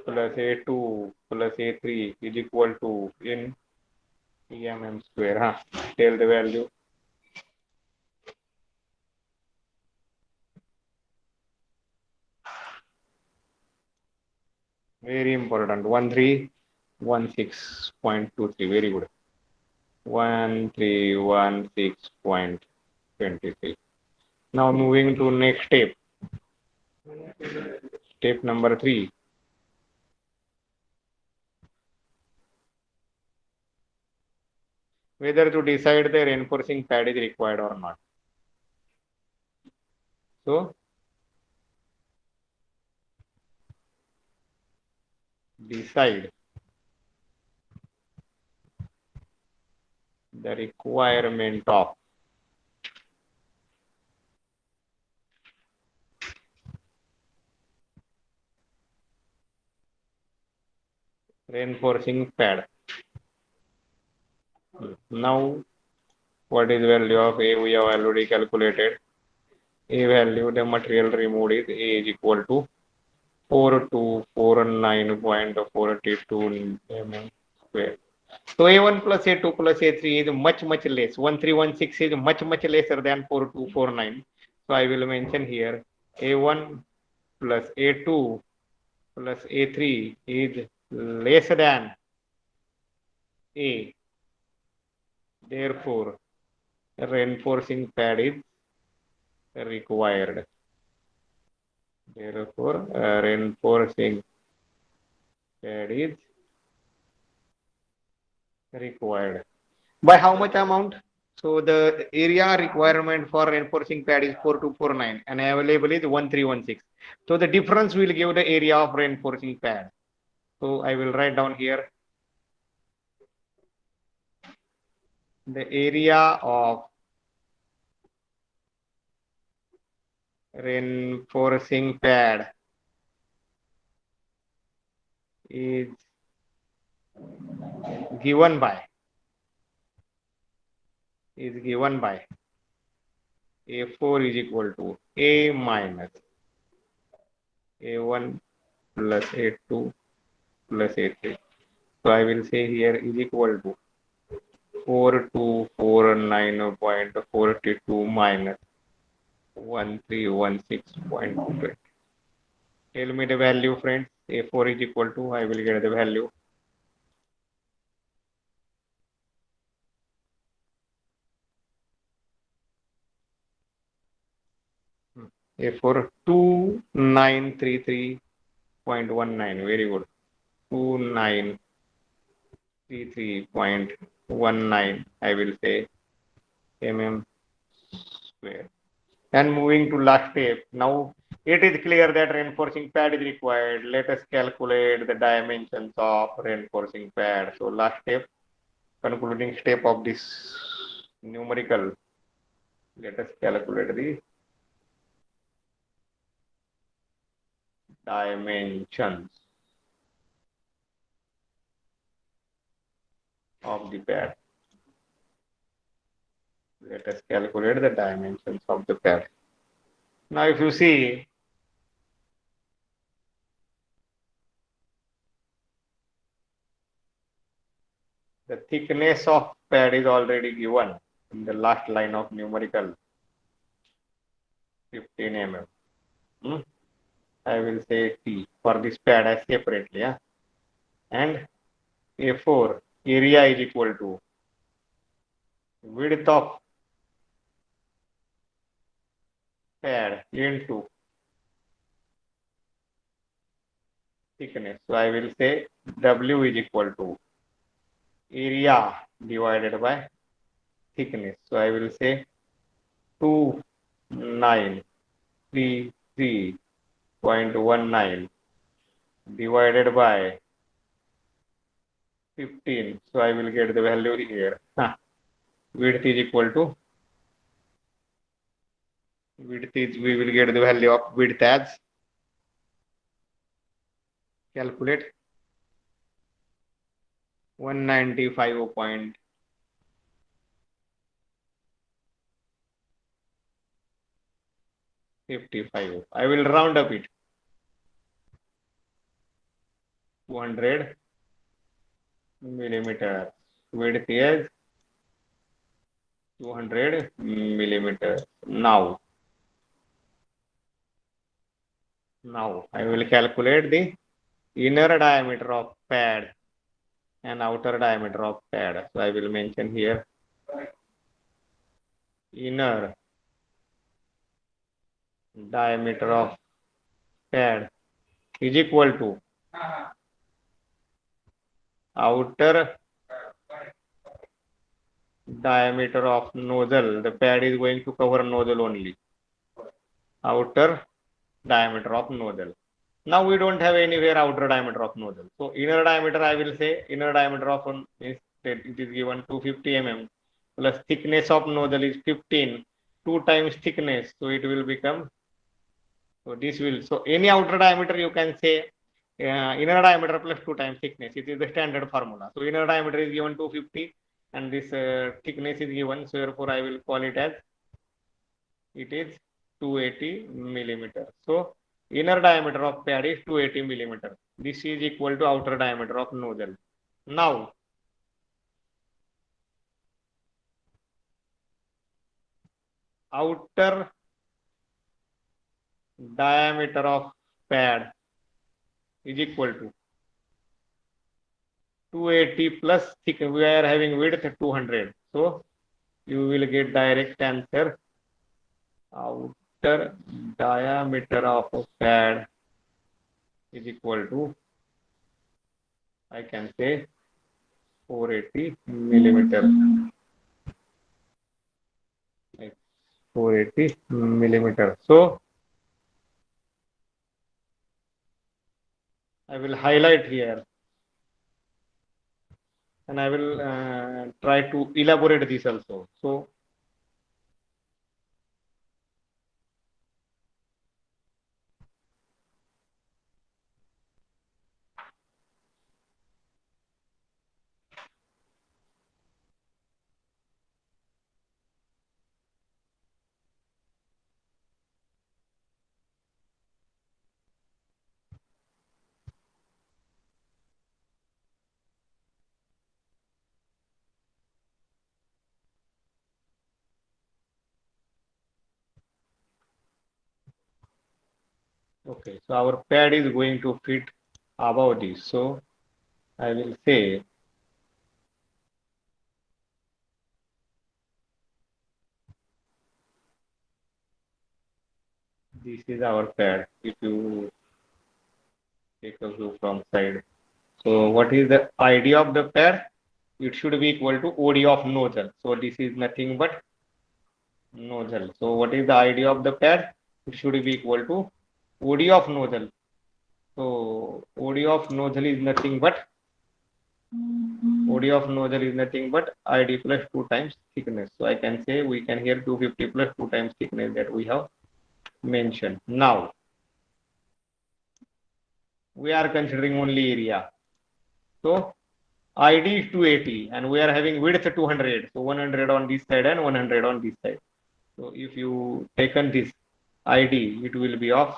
plus A2 plus A3 is equal to in mm square. Tell the value. Very important. 1316.23. Very good. 1316.23. Now moving to next step. Step number 3. Whether to decide the reinforcing pad is required or not. So decide the requirement of reinforcing pad. Now, what is value of A? We have already calculated. A value, the material removed is A is equal to 4249.42 mm square. So A1 plus A2 plus A3 is much less. 1316 is much lesser than 4249. So I will mention here A1 plus A2 plus A3 is less than A. Therefore, reinforcing pad is required. Therefore, reinforcing pad is required. By how much amount? So the area requirement for reinforcing pad is 4249 and available is 1316. So the difference will give the area of reinforcing pad. So I will write down here the area of reinforcing pad is given by A4 is equal to A minus A1 plus A2 plus A3. So I will say here is equal to 4249.42 minus 1316.20. Tell me the value, friends. A4 is equal to, I will get the value. A4 2933.19. Very good. 2933.19. I will say mm square. And moving to last step. Now it is clear that reinforcing pad is required. Let us calculate the dimensions of reinforcing pad. So last step, concluding step of this numerical. Let us calculate the dimensions of the pad. Let us calculate the dimensions of the pad. Now if you see, the thickness of pad is already given in the last line of numerical 15 mm. I will say T for this pad as separately. Yeah? And A4 area is equal to width of pad into thickness. So I will say W is equal to area divided by thickness. So I will say 2933.19 divided by 15. So I will get the value here. Width is equal to we will get the value of width as calculate 195.55. I will round up it. 200 millimeters. Width is 200 millimeters. Now I will calculate the inner diameter of pad and outer diameter of pad. So I will mention here inner diameter of pad is equal to outer diameter of nozzle. The pad is going to cover nozzle only. Outer diameter of nozzle. Now we don't have anywhere outer diameter of nozzle. So inner diameter, I will say inner diameter of is it is given 250 mm plus thickness of nozzle is 15, 2 times thickness. So it will become, so this will, so any outer diameter you can say inner diameter plus 2 times thickness. It is the standard formula. So inner diameter is given 250 and this thickness is given. So therefore I will call it as, it is 280 millimeter. So inner diameter of pad is 280 millimeter. This is equal to outer diameter of nozzle. Now outer diameter of pad is equal to 280 plus thick, we are having width 200. So you will get direct answer. Outer diameter of a pad is equal to, I can say 480 millimeter. 480 millimeter. So I will highlight here and I will try to elaborate this also. So okay, so our pad is going to fit above this. So I will say this is our pad. If you take a view from side. So what is the idea of the pad? It should be equal to OD of nozzle. So this is nothing but nozzle. So what is the idea of the pad? It should be equal to OD of nozzle. So OD of nozzle is nothing but OD of nozzle is nothing but ID plus 2 times thickness. So I can say we can here 250 plus 2 times thickness that we have mentioned. Now we are considering only area. So ID is 280 and we are having width 200. So 100 on this side and 100 on this side. So if you taken this ID, it will be of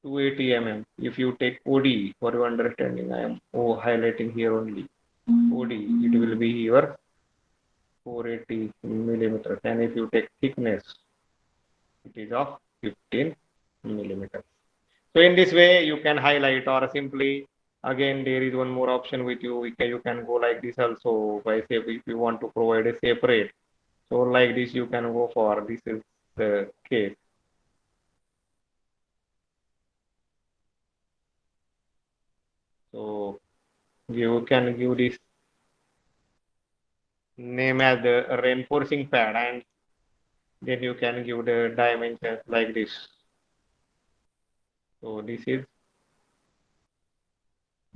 280 mm. If you take OD, for your understanding, I am highlighting here only. OD, it will be your 480 millimeters. And if you take thickness, it is of 15 millimeters. So in this way, you can highlight, or simply, again, there is one more option with you. You can go like this also, by say if you want to provide a separate. So like this, you can go for, this is the case. So you can give this name as the reinforcing pad, and then you can give the dimensions like this. So this is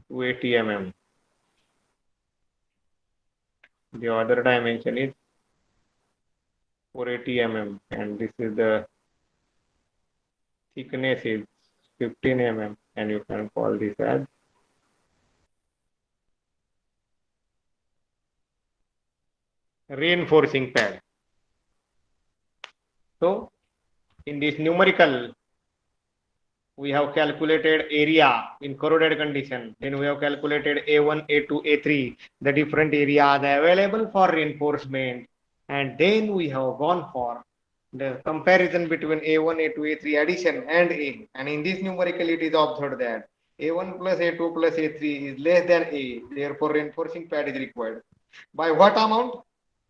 280 mm. The other dimension is 480 mm, and this is the thickness is 15 mm, and you can call this as reinforcing pad. So in this numerical, we have calculated area in corroded condition. Then we have calculated A1, A2, A3, the different areas available for reinforcement. And then we have gone for the comparison between A1, A2, A3 addition and A. And in this numerical, it is observed that A1 plus A2 plus A3 is less than A. Therefore, reinforcing pad is required. By what amount?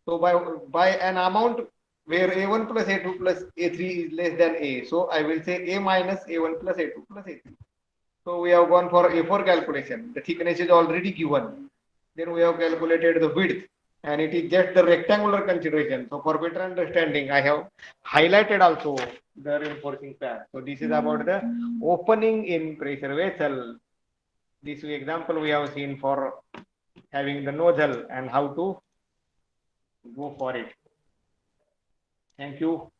So by an amount where A1 plus A2 plus A3 is less than A. So I will say A minus A1 plus A2 plus A3. So we have gone for A4 calculation. The thickness is already given. Then we have calculated the width and it is just the rectangular consideration. So for better understanding, I have highlighted also the reinforcing pad. So this is about the opening in pressure vessel. This example we have seen for having the nozzle and how to go for it. Thank you.